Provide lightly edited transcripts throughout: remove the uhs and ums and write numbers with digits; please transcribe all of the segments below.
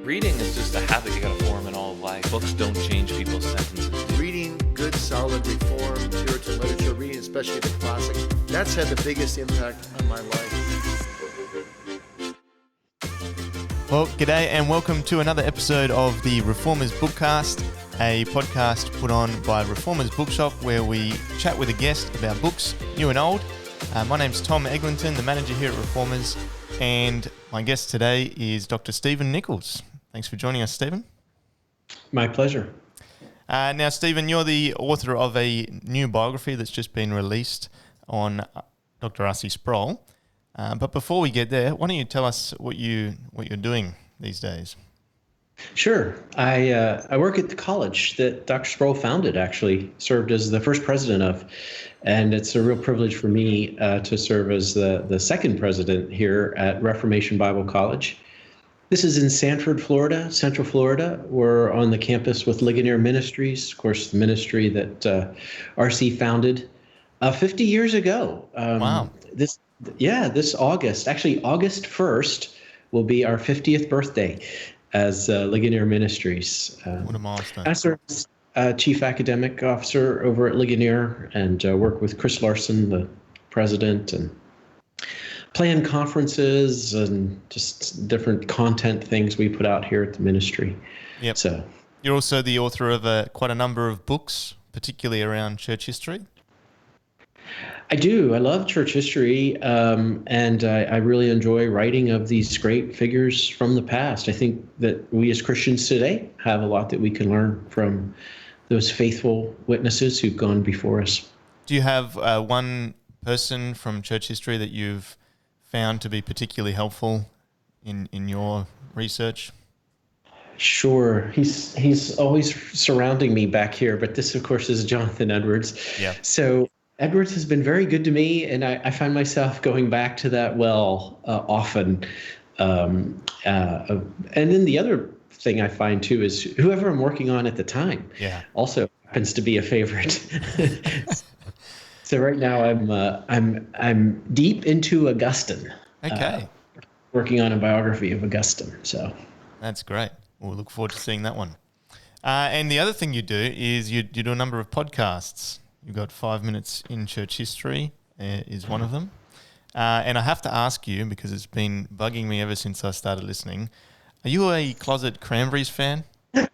Reading is just a habit you gotta form in all of life. Books don't change people's sentences. Reading good, solid, reformed, Puritan literature, reading especially the classics, that's had the biggest impact on my life. Well, g'day and welcome to another episode of the Reformers Bookcast, a podcast put on by Reformers Bookshop where we chat with a guest about books, new and old. My name's Tom Eglinton, the manager here at Reformers, and my guest today is Dr. Stephen Nichols. Thanks for joining us, Stephen. My pleasure. Now, Stephen, you're the author of a new biography that's just been released on Dr. R.C. Sproul. But before we get there, why don't you tell us what you're doing these days? Sure. I work at the college that Dr. Sproul founded, actually, served as the first president of. And it's a real privilege for me to serve as the second president here at Reformation Bible College. This is in Sanford, Florida, Central Florida. We're on the campus with Ligonier Ministries, of course, the ministry that R.C. founded 50 years ago. Wow. This August, actually August 1st, will be our 50th birthday as Ligonier Ministries. What a milestone. I serve as Chief Academic Officer over at Ligonier and work with Chris Larson, the president, and plan conferences and just different content things we put out here at the ministry. Yep. So you're also the author of quite a number of books, particularly around church history. I do. I love church history, and I really enjoy writing of these great figures from the past. I think that we as Christians today have a lot that we can learn from those faithful witnesses who've gone before us. Do you have one person from church history that you've found to be particularly helpful in your research? Sure. He's always surrounding me back here, but this, of course, is Jonathan Edwards. Yeah. So Edwards has been very good to me, and I find myself going back to that well often. And then the other thing I find too is whoever I'm working on at the time. Yeah. Also happens to be a favorite. So right now I'm deep into Augustine. Okay. Working on a biography of Augustine. So that's great. We'll look forward to seeing that one. And the other thing you do is you do a number of podcasts. You've got 5 Minutes in Church History is one of them. And I have to ask you, because it's been bugging me ever since I started listening, are you a closet Cranberries fan?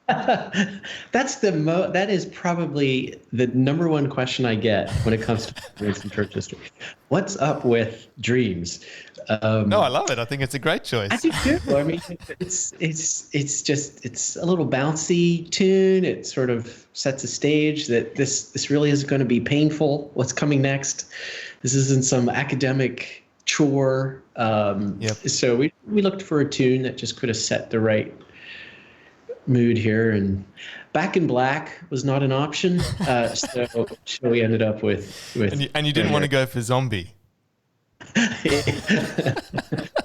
That is probably the number one question I get when it comes to in church history. What's up with Dreams? No, I love it. I think it's a great choice. I do too. I mean, it's a little bouncy tune. It sort of sets a stage that this really is going to be painful. What's coming next? This isn't some academic chore. So we looked for a tune that just could have set the right mood here, and Back in Black was not an option. So we ended up with and you didn't want to go for Zombie.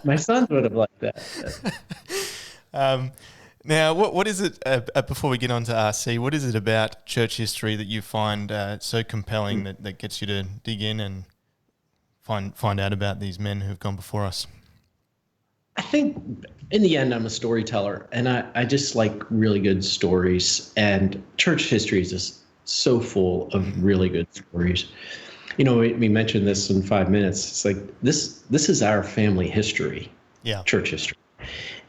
My sons would have liked that. Now, what is it, before we get on to RC, what is it about church history that you find so compelling that gets you to dig in and find out about these men who've gone before us? I think in the end, I'm a storyteller, and I just like really good stories, and church history is just so full of really good stories. You know, we mentioned this in 5 minutes. It's like this is our family history, church history.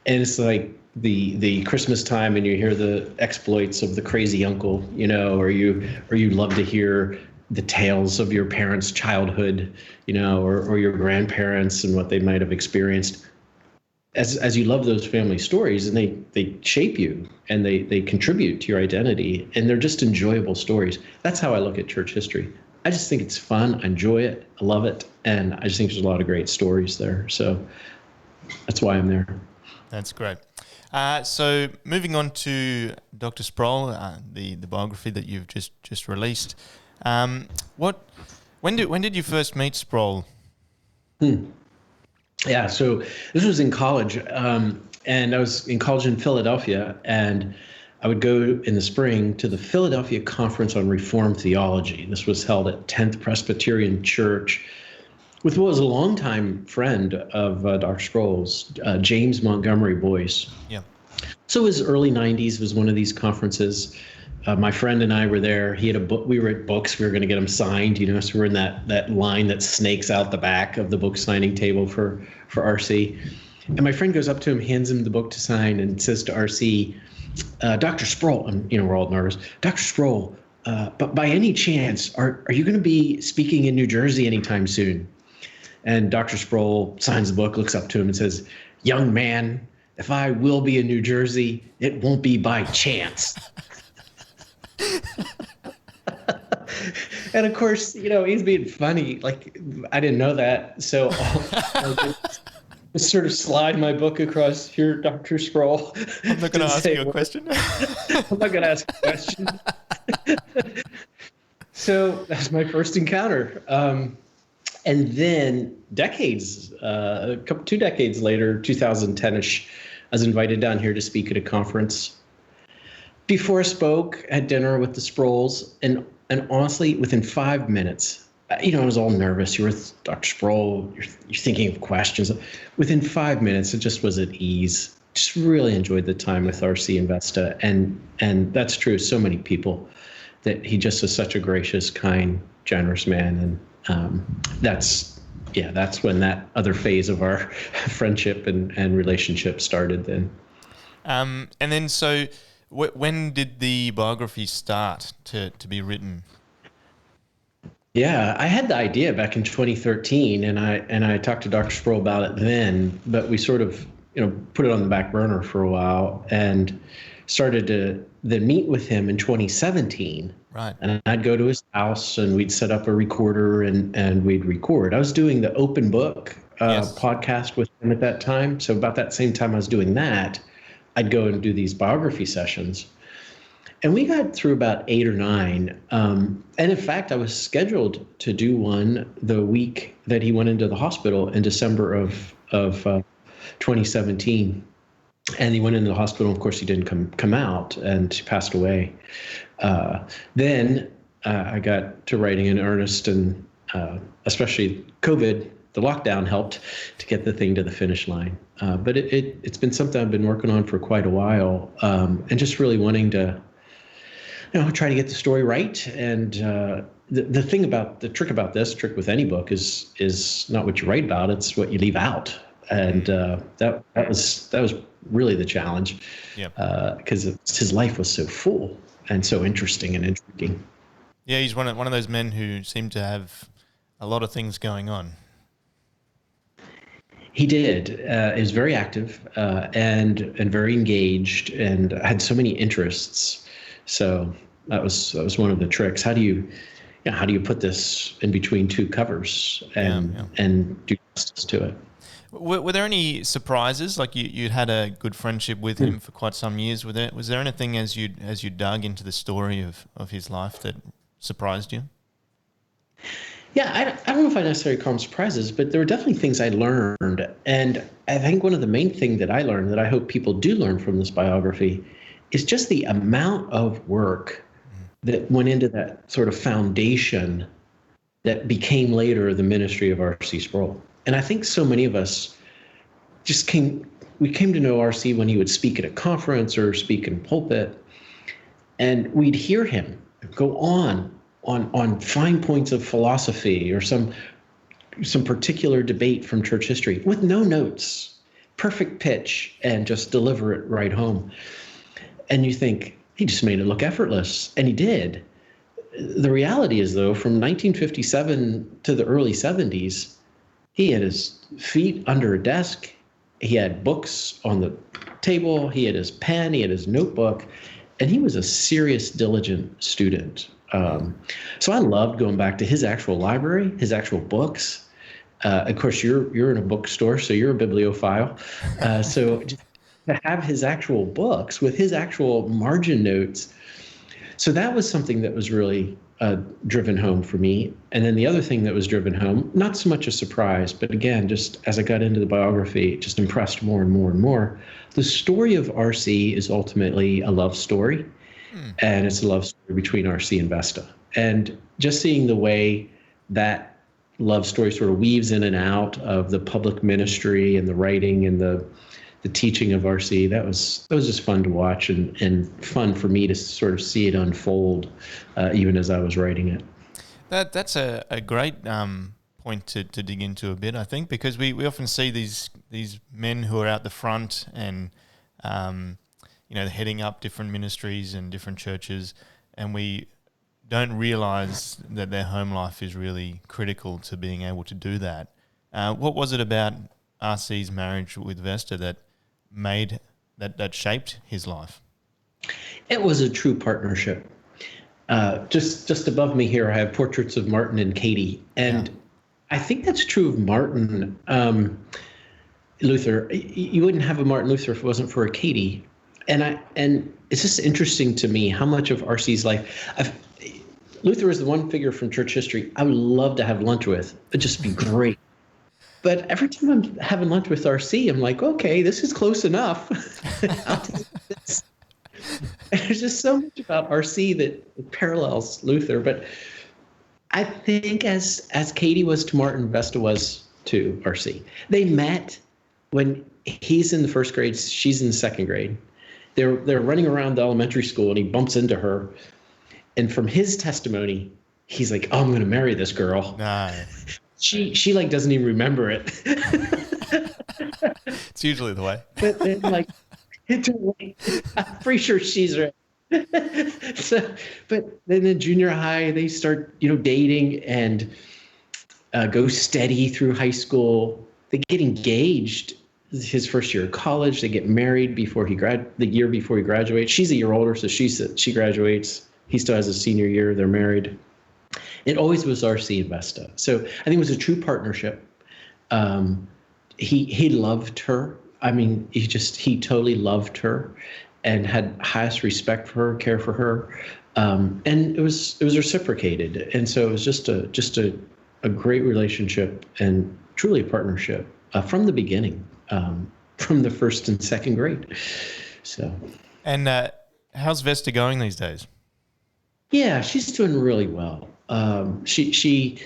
And it's like the Christmas time and you hear the exploits of the crazy uncle, you know, or you love to hear the tales of your parents' childhood, you know, or your grandparents and what they might have experienced. As you love those family stories, and they shape you and they contribute to your identity, and they're just enjoyable stories. That's how I look at church history. I just think it's fun. I enjoy it. I love it. And I just think there's a lot of great stories there. So that's why I'm there. That's great. So moving on to Dr. Sproul, the biography that you've just released. When did you first meet Sproul? Yeah, so this was in college, and I was in college in Philadelphia, and I would go in the spring to the Philadelphia Conference on Reformed Theology. This was held at 10th Presbyterian Church with what was a longtime friend of Dr. Sproul's, James Montgomery Boyce. Yeah. So it was early 90s, was one of these conferences. My friend and I were there. He had a book. We were at Books. We were going to get them signed, so we're in that line that snakes out the back of the book signing table for RC. And my friend goes up to him, hands him the book to sign, and says to RC, Dr. Sproul, and we're all nervous, Dr. Sproul, but by any chance, are you going to be speaking in New Jersey anytime soon? And Dr. Sproul signs the book, looks up to him and says, young man, if I will be in New Jersey, it won't be by chance. And of course, he's being funny. Like, I didn't know that. So I just sort of slide my book across here, Dr. Sproul. I'm not going to ask you a question. I'm not going to ask a question. So that's my first encounter. And then 2 decades later, 2010-ish, I was invited down here to speak at a conference. Before I spoke, I had dinner with the Sprouls, and honestly, within 5 minutes, I was all nervous. You're with Dr. Sproul, you're thinking of questions. Within 5 minutes, it just was at ease. Just really enjoyed the time with RC Investa, and that's true of so many people, that he just is such a gracious, kind, generous man, and that's when that other phase of our friendship and relationship started then. And then so when did the biography start to be written? Yeah, I had the idea back in 2013, and I talked to Dr. Sproul about it then, but we sort of put it on the back burner for a while and started to then meet with him in 2017. Right. And I'd go to his house and we'd set up a recorder and we'd record. I was doing the open book podcast with him at that time. So about that same time I was doing that, I'd go and do these biography sessions. And we got through about 8 or 9. And in fact, I was scheduled to do one the week that he went into the hospital in December of 2017. And he went into the hospital. Of course, he didn't come out, and he passed away. Then I got to writing in earnest, and especially COVID, the lockdown helped to get the thing to the finish line. But it's been something I've been working on for quite a while, and just really wanting to, try to get the story right. And the thing about the trick with any book is not what you write about; it's what you leave out. And that was really the challenge, because his life was so full and so interesting and intriguing. Yeah, he's one of those men who seemed to have a lot of things going on. He did. He was very active and very engaged, and had so many interests. So that was one of the tricks. How do you put this in between 2 covers and do justice to it? Were there any surprises? Like you had a good friendship with him for quite some years. Was there anything as you dug into the story of his life that surprised you? Yeah, I don't know if I necessarily call them surprises, but there were definitely things I learned. And I think one of the main things that I learned, that I hope people do learn from this biography, is just the amount of work that went into that sort of foundation that became later the ministry of R.C. Sproul. And I think so many of us came to know R.C. when he would speak at a conference or speak in pulpit, and we'd hear him go on fine points of philosophy or some particular debate from church history with no notes, perfect pitch, and just deliver it right home. And you think, he just made it look effortless, and he did. The reality is, though, from 1957 to the early 70s, he had his feet under a desk. He had books on the table. He had his pen. He had his notebook. And he was a serious, diligent student. So I loved going back to his actual library, his actual books. Of course, you're in a bookstore, so you're a bibliophile. So just to have his actual books with his actual margin notes. So that was something that was really driven home for me. And then the other thing that was driven home, not so much a surprise, but again, just as I got into the biography, it just impressed more and more and more. The story of R.C. is ultimately a love story, and it's a love story between R.C. and Vesta. And just seeing the way that love story sort of weaves in and out of the public ministry and the writing and the the teaching of RC. That was just fun to watch and fun for me to sort of see it unfold, even as I was writing it. That's a great point to dig into a bit, I think, because we often see these men who are out the front and heading up different ministries and different churches, and we don't realize that their home life is really critical to being able to do that. What was it about RC's marriage with Vesta that shaped his life? It was a true partnership. Just above me here, I have portraits of Martin and Katie, and I think that's true of Martin Luther. You wouldn't have a Martin Luther if it wasn't for a Katie, and it's just interesting to me how much of RC's life. Luther is the one figure from church history I would love to have lunch with. It'd just be great. But every time I'm having lunch with RC, I'm like, okay, this is close enough. I'll take this. And there's just so much about RC that parallels Luther. But I think as Katie was to Martin, Vesta was to RC. They met when he's in the first grade, she's in the second grade. They're running around the elementary school, and he bumps into her. And from his testimony, he's like, "Oh, I'm going to marry this girl." Nice. She like doesn't even remember it. It's usually the way. But then I'm pretty sure she's right. But then in junior high, they start, dating and go steady through high school. They get engaged his first year of college. They get married the year before he graduates. She's a year older, so she graduates. He still has a senior year. They're married. It always was RC and Vesta. So I think it was a true partnership. He loved her. I mean, he totally loved her and had highest respect for her, care for her. And it was reciprocated. And so it was just a great relationship and truly a partnership from the beginning, from the first and second grade. So. And how's Vesta going these days? Yeah, she's doing really well. She's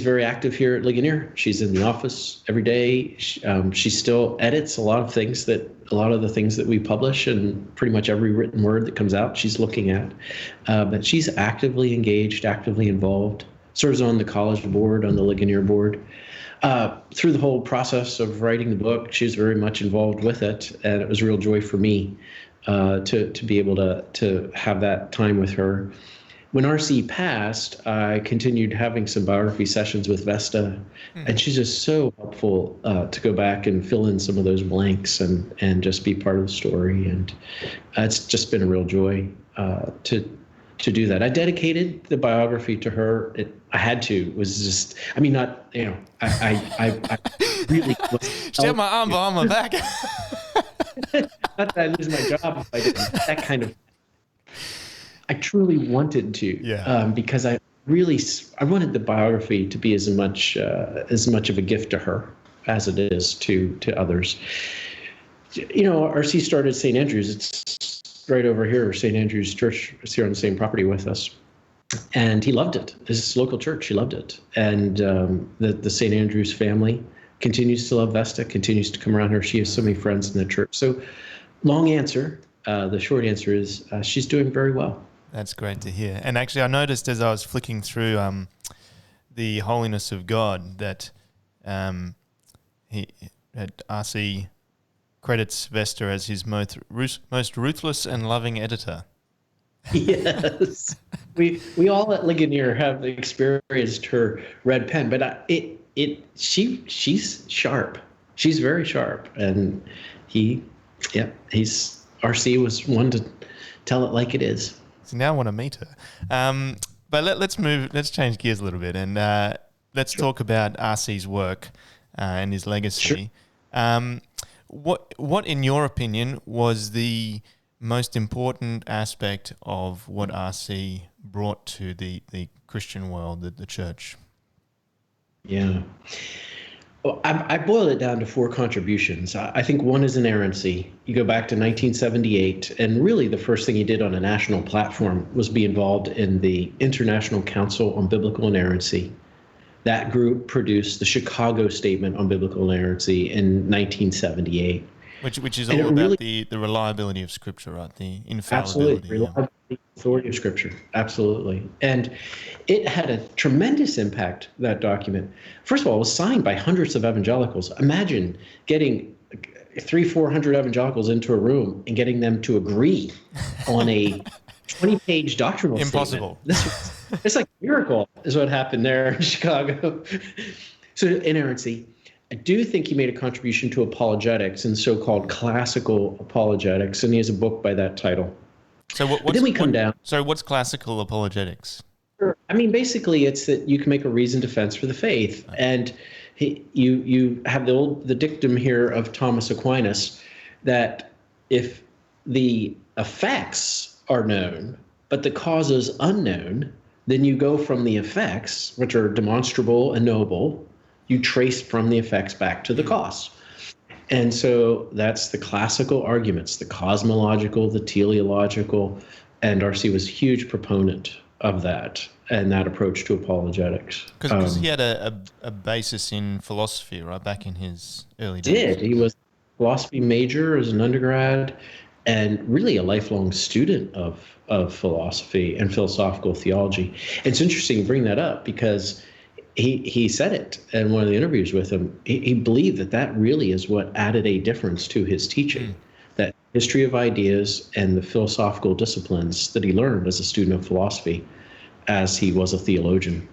very active here at Ligonier. She's in the office every day. She still edits a lot of the things that we publish, and pretty much every written word that comes out, she's looking at. But she's actively engaged, actively involved. Serves on the college board, on the Ligonier board. Through the whole process of writing the book, she was very much involved with it, and it was a real joy for me to be able to have that time with her. When RC passed, I continued having some biography sessions with Vesta, and she's just so helpful to go back and fill in some of those blanks and just be part of the story. And it's just been a real joy to do that. I dedicated the biography to her. I had to. It was just, I mean, not, I really was. She had my arm behind my back. Not that I lose my job if I didn't. That kind of. I truly wanted to, because I wanted the biography to be as much of a gift to her as it is to others. RC started St. Andrews. It's right over here. St. Andrews Church is here on the same property with us, and he loved it. This is a local church. He loved it, and the St. Andrews family continues to love Vesta. Continues to come around her. She has so many friends in the church. So, long answer. The short answer is she's doing very well. That's great to hear. And actually, I noticed as I was flicking through the Holiness of God that RC credits Vesta as his most ruthless and loving editor. Yes, we all at Ligonier have experienced her red pen, but she's sharp. She's very sharp, and RC was one to tell it like it is. So now I want to meet her. But let's change gears a little bit, and let's talk about RC's work and his legacy. Sure. What, in your opinion, was the most important aspect of what RC brought to the Christian world, the church? Yeah. Well, I boil it down to 4 contributions. I think one is Inerrancy. You go back to 1978, and really the first thing he did on a national platform was be involved in the International Council on Biblical Inerrancy. That group produced the Chicago Statement on Biblical Inerrancy in 1978. Which is And all it about really- the reliability of Scripture, right? The Absolutely. infallibility. Yeah. Reliability, authority of Scripture. Absolutely. And it had a tremendous impact, that document. First of all, it was signed by hundreds of evangelicals. Imagine getting 400 evangelicals into a room and getting them to agree on a 20-page doctrinal Impossible. statement. It's like a miracle is what happened there in Chicago. So Inerrancy, I do think he made a contribution to apologetics and so-called classical apologetics, and he has a book by that title. So But then we come down. So what's classical apologetics? I mean, basically, it's that you can make a reasoned defense for the faith, and you have the dictum here of Thomas Aquinas that if the effects are known but the cause is unknown, then you go from the effects, which are demonstrable and knowable, you trace from the effects back to the cause. And so that's the classical arguments, the cosmological, the teleological, and R.C. was a huge proponent of that and that approach to apologetics. Because he had a basis in philosophy, right, back in his early days. He was a philosophy major as an undergrad and really a lifelong student of philosophy and philosophical theology. It's interesting you bring that up because he said it in one of the interviews with him. He believed that really is what added a difference to his teaching, that history of ideas and the philosophical disciplines that he learned as a student of philosophy as he was a theologian.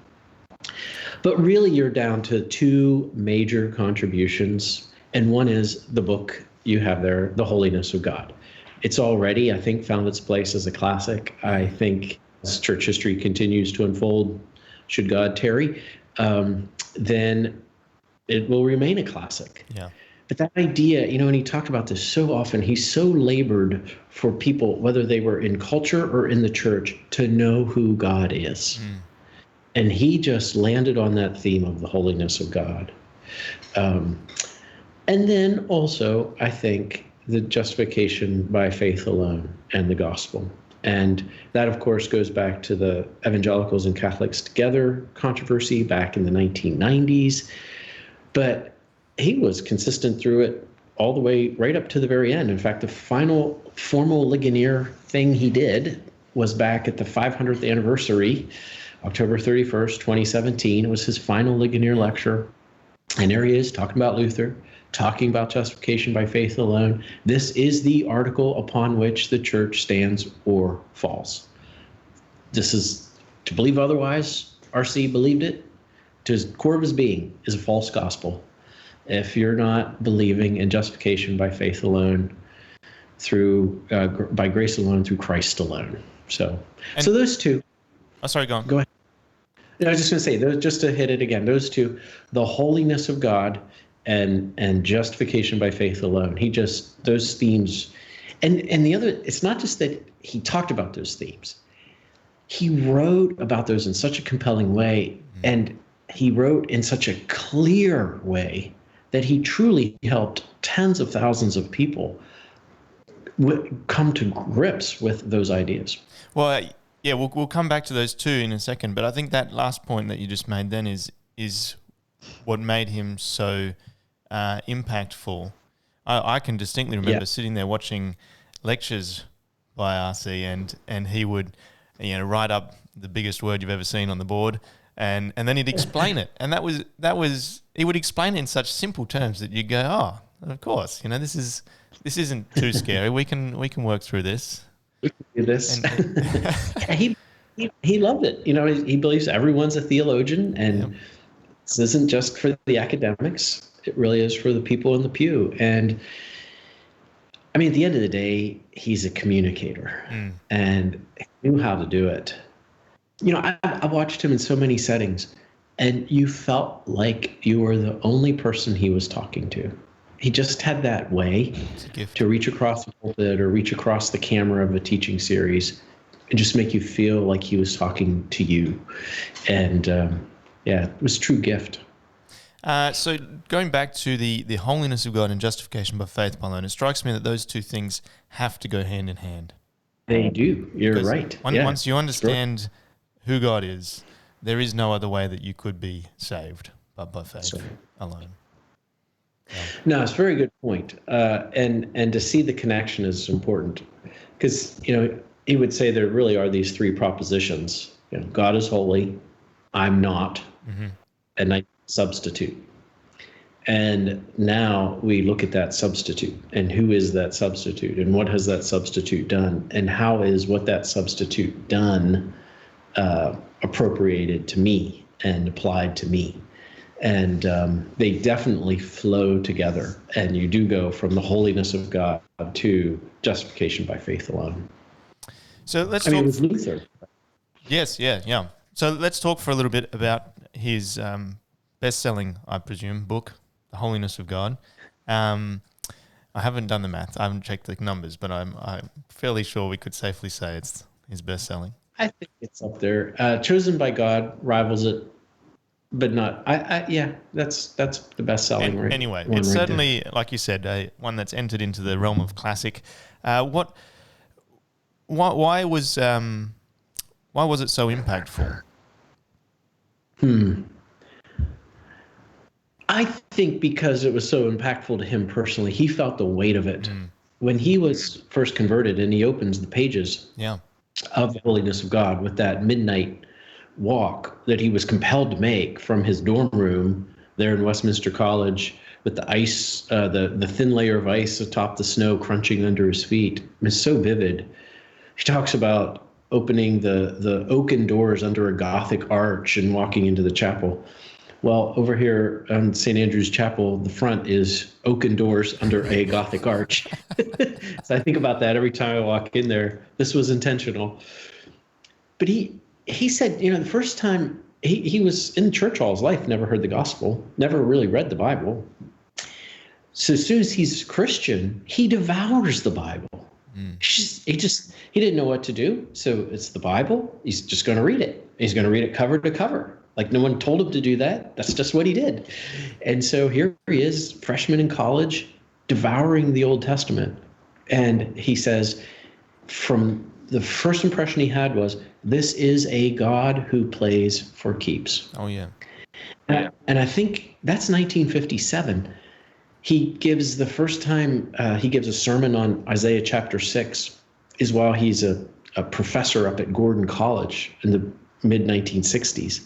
But really you're down to two major contributions, and one is the book you have there, The Holiness of God. It's already, I think, found its place as a classic. I think as church history continues to unfold, should God tarry, then it will remain a classic. Yeah. But that idea, and he talked about this so often, he so labored for people, whether they were in culture or in the church, to know who God is. And he just landed on that theme of the holiness of God. And then also, I think, the justification by faith alone and the gospel. And that, of course, goes back to the evangelicals and Catholics together controversy back in the 1990s. But he was consistent through it all the way right up to the very end. In fact, the final formal Ligonier thing he did was back at the 500th anniversary, October 31st, 2017. It was his final Ligonier lecture. And there he is talking about Luther, talking about justification by faith alone. This is the article upon which the church stands or falls. This is, to believe otherwise, R.C. believed it, to his core of his being, is a false gospel. If you're not believing in justification by faith alone, through by grace alone, through Christ alone. So those two. Oh, sorry, go on. Go ahead. No, I was just going to say, those, just to hit it again, those two, the holiness of God and justification by faith alone. Those themes, and the other, it's not just that he talked about those themes. He wrote about those in such a compelling way, and he wrote in such a clear way that he truly helped tens of thousands of people come to grips with those ideas. Well, yeah, we'll come back to those two in a second, but I think that last point that you just made then is what made him so impactful. I can distinctly remember sitting there watching lectures by RC, and he would, write up the biggest word you've ever seen on the board, and then he'd explain it, and that was he would explain it in such simple terms that you go, oh, of course, this isn't too scary. We can work through this. We can do this. He loved it. He believes everyone's a theologian, and this isn't just for the academics. It really is for the people in the pew. And I mean, at the end of the day, he's a communicator, and he knew how to do it. I watched him in so many settings, and you felt like you were the only person he was talking to. He just had that way to reach across the pulpit or reach across the camera of a teaching series and just make you feel like he was talking to you. And it was a true gift. So going back to the holiness of God and justification by faith alone, it strikes me that those two things have to go hand in hand. They do. You're because right. Once you understand who God is, there is no other way that you could be saved but by faith alone. No, it's a very good point. And to see the connection is important, because he would say there really are these three propositions. God is holy, I'm not, and I substitute. And now we look at that substitute, and who is that substitute, and what has that substitute done, and how is what that substitute done appropriated to me and applied to me. And they definitely flow together, and you do go from the holiness of God to justification by faith alone. So let's it talk. was Luther. Yes, yeah. So let's talk for a little bit about his best-selling, I presume, book, The Holiness of God. I haven't done the math. I haven't checked the numbers, but I'm fairly sure we could safely say it's his best-selling. I think it's up there. Chosen by God rivals it, but not. That's the best-selling. Right. Anyway, it's right certainly, there. Like you said, one that's entered into the realm of classic. Why was it so impactful? I think because it was so impactful to him personally. He felt the weight of it when he was first converted, and he opens the pages of the Holiness of God with that midnight walk that he was compelled to make from his dorm room there in Westminster College, with the ice, the thin layer of ice atop the snow crunching under his feet. It's so vivid. He talks about opening the oaken doors under a Gothic arch and walking into the chapel. Well, over here on St. Andrew's Chapel, the front is oaken doors under a Gothic arch. So I think about that every time I walk in there. This was intentional. But he said, the first time he was in church all his life, never heard the gospel, never really read the Bible. So as soon as he's Christian, he devours the Bible. He didn't know what to do. So it's the Bible. He's just going to read it. He's going to read it cover to cover. Like, no one told him to do that. That's just what he did. And so here he is, freshman in college, devouring the Old Testament. And he says, from the first impression he had was, this is a God who plays for keeps. Oh, yeah. And I think that's 1957. He gives the first time he gives a sermon on Isaiah chapter 6 is while he's a professor up at Gordon College in the mid-1960s.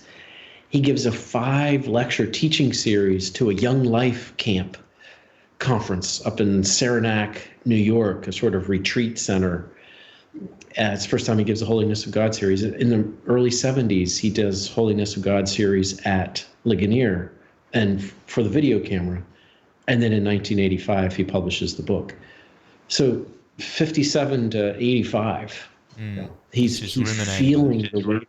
He gives a 5-lecture teaching series to a Young Life camp conference up in Saranac, New York, a sort of retreat center. It's the first time he gives the Holiness of God series. In the early 70s, he does Holiness of God series at Ligonier and for the video camera. And then in 1985, he publishes the book. So 57 to 85, he's feeling the weight.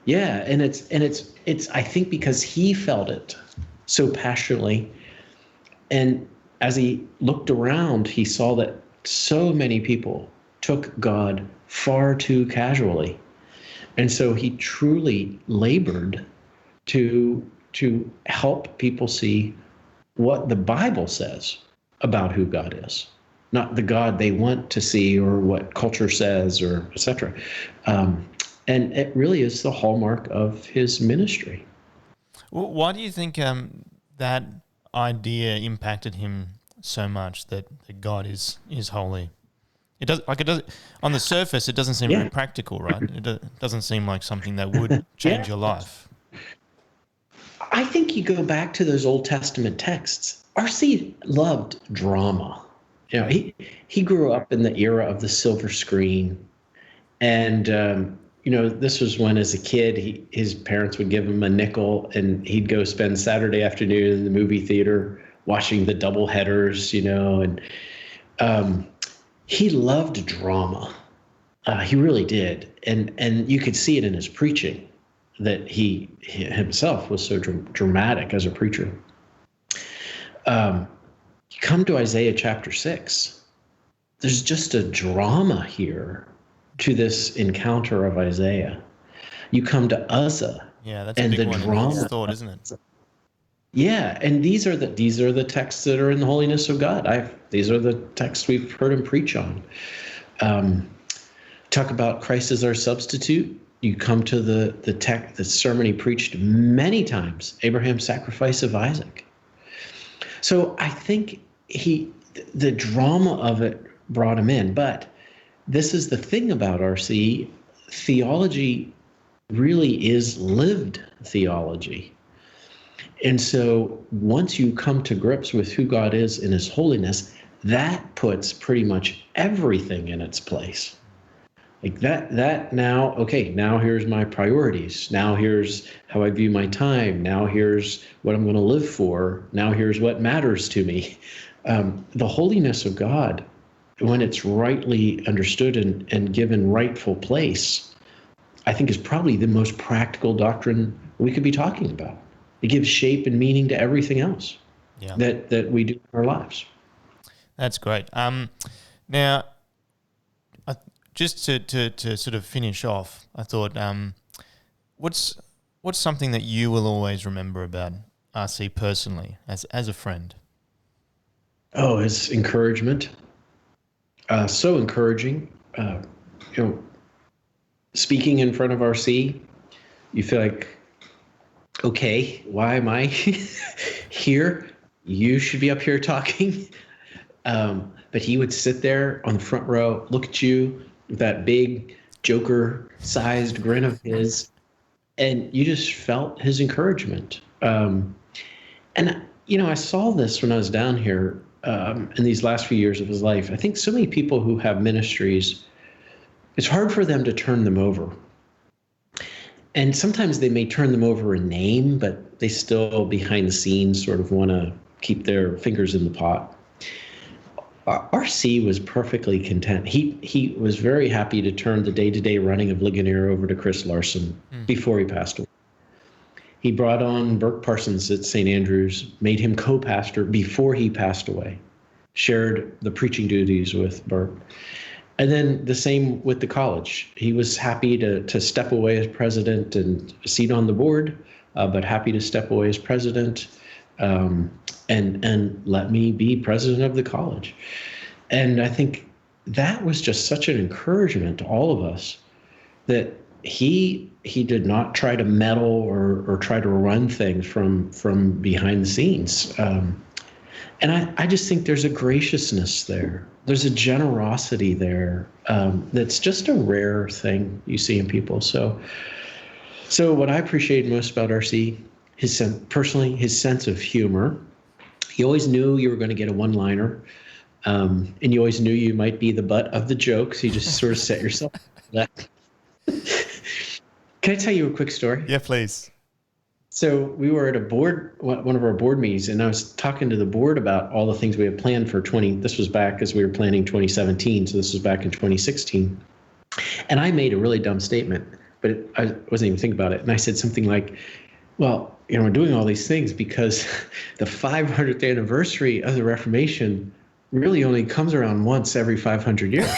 Yeah, and it's I think because he felt it so passionately, and as he looked around, he saw that so many people took God far too casually, and so he truly labored to help people see what the Bible says about who God is, not the God they want to see or what culture says or etc. And it really is the hallmark of his ministry. Well, why do you think that idea impacted him so much that God is holy? It does on the surface. It doesn't seem very practical, right? It doesn't seem like something that would change your life. I think you go back to those Old Testament texts. R.C. loved drama. He grew up in the era of the silver screen, and this was when, as a kid, his parents would give him a nickel, and he'd go spend Saturday afternoon in the movie theater watching the double headers. And he loved drama. He really did, and you could see it in his preaching that he himself was so dramatic as a preacher. You come to Isaiah chapter 6. There's just a drama here to this encounter of Isaiah. You come to Uzzah. Yeah, that's a big one. Drama thought, isn't it? Yeah, and these are the texts that are in the Holiness of God. These are the texts we've heard him preach on. Talk about Christ as our substitute. You come to the sermon he preached many times, Abraham's sacrifice of Isaac. So I think the drama of it brought him in. But this is the thing about RC. Theology really is lived theology. And so once you come to grips with who God is in his holiness, that puts pretty much everything in its place. Like that now, okay, now here's my priorities. Now here's how I view my time. Now here's what I'm going to live for. Now here's what matters to me. The holiness of God, when it's rightly understood and given rightful place, I think is probably the most practical doctrine we could be talking about. It gives shape and meaning to everything else that we do in our lives. That's great. Now, just to sort of finish off, I thought, what's something that you will always remember about RC personally as a friend? Oh, his encouragement. So encouraging. Speaking in front of RC, you feel like, okay, why am I here? You should be up here talking. But he would sit there on the front row, look at you with that big Joker-sized grin of his, and you just felt his encouragement. And I saw this when I was down here in these last few years of his life. I think so many people who have ministries, it's hard for them to turn them over. And sometimes they may turn them over in name, but they still behind the scenes sort of want to keep their fingers in the pot. RC was perfectly content. He was very happy to turn the day-to-day running of Ligonier over to Chris Larson before he passed away. He brought on Burke Parsons at St. Andrews, made him co-pastor before he passed away, shared the preaching duties with Burke. And then the same with the college. He was happy to step away as president and seat on the board, but happy to step away as president and let me be president of the college. And I think that was just such an encouragement to all of us that he did not try to meddle or try to run things from behind the scenes. And I just think there's a graciousness there. There's a generosity there that's just a rare thing you see in people. So what I appreciate most about RC, his sense of humor. He always knew you were going to get a one-liner, and you always knew you might be the butt of the jokes. You just sort of set yourself up for that. Can I tell you a quick story? Yeah, please. So we were at one of our board meetings, and I was talking to the board about all the things we had planned for this was back as we were planning 2017, so this was back in 2016. And I made a really dumb statement, but I wasn't even thinking about it. And I said something like, well, we're doing all these things because the 500th anniversary of the Reformation really only comes around once every 500 years.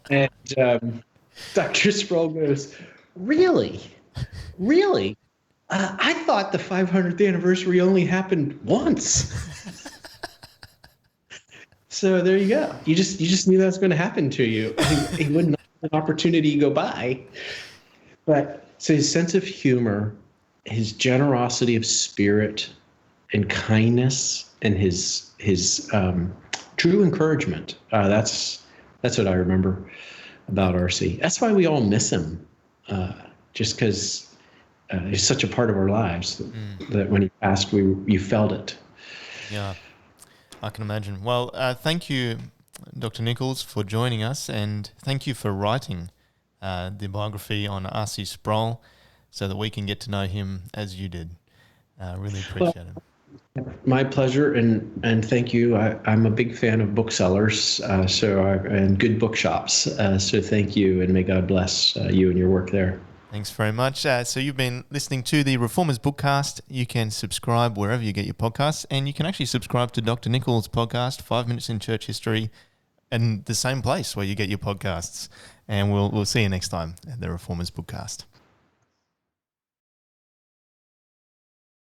And Dr. Sproul goes, really? I thought the 500th anniversary only happened once. So there you go. You just knew that was going to happen to you. He wouldn't let an opportunity go by. But so his sense of humor, his generosity of spirit and kindness, and his true encouragement. That's what I remember about RC. That's why we all miss him, just because he's such a part of our lives that when he passed, you felt it. Yeah, I can imagine. Well, thank you, Dr. Nichols, for joining us, and thank you for writing the biography on R.C. Sproul so that we can get to know him as you did. Really appreciate it. My pleasure, and thank you. I'm a big fan of booksellers, and good bookshops. So thank you, and may God bless you and your work there. Thanks very much. So you've been listening to the Reformers Bookcast. You can subscribe wherever you get your podcasts, and you can actually subscribe to Dr. Nichols' podcast, 5 Minutes in Church History, in the same place where you get your podcasts. And we'll see you next time at the Reformers Bookcast.